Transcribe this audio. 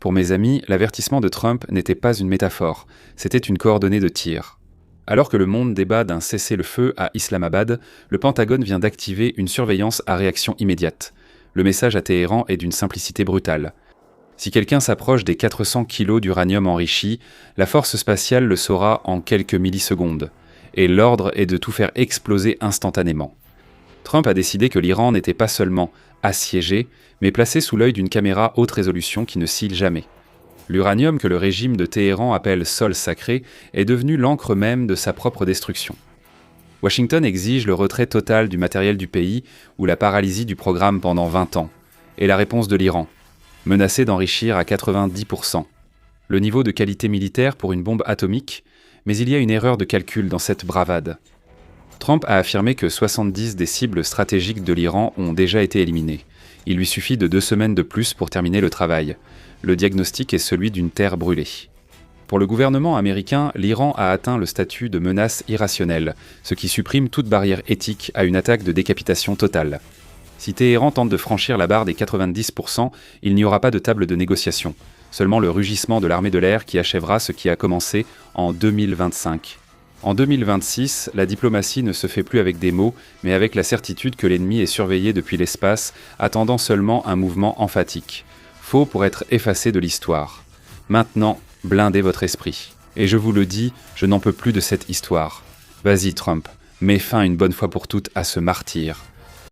Pour mes amis, l'avertissement de Trump n'était pas une métaphore, c'était une coordonnée de tir. Alors que le monde débat d'un cessez-le-feu à Islamabad, le Pentagone vient d'activer une surveillance à réaction immédiate. Le message à Téhéran est d'une simplicité brutale. Si quelqu'un s'approche des 400 kilos d'uranium enrichi, la force spatiale le saura en quelques millisecondes. Et l'ordre est de tout faire exploser instantanément. Trump a décidé que l'Iran n'était pas seulement assiégé, mais placé sous l'œil d'une caméra haute résolution qui ne cille jamais. L'uranium que le régime de Téhéran appelle sol sacré est devenu l'encre même de sa propre destruction. Washington exige le retrait total du matériel du pays ou la paralysie du programme pendant 20 ans. Et la réponse de l'Iran, menacé d'enrichir à 90%. Le niveau de qualité militaire pour une bombe atomique, mais il y a une erreur de calcul dans cette bravade. Trump a affirmé que 70 des cibles stratégiques de l'Iran ont déjà été éliminées. Il lui suffit de 2 semaines de plus pour terminer le travail. Le diagnostic est celui d'une terre brûlée. Pour le gouvernement américain, l'Iran a atteint le statut de menace irrationnelle, ce qui supprime toute barrière éthique à une attaque de décapitation totale. Si Téhéran tente de franchir la barre des 90%, il n'y aura pas de table de négociation. Seulement le rugissement de l'armée de l'air qui achèvera ce qui a commencé en 2025. En 2026, la diplomatie ne se fait plus avec des mots, mais avec la certitude que l'ennemi est surveillé depuis l'espace, attendant seulement un mouvement emphatique. Faux pour être effacé de l'histoire. Maintenant, blindez votre esprit. Et je vous le dis, je n'en peux plus de cette histoire. Vas-y Trump, mets fin une bonne fois pour toutes à ce martyre.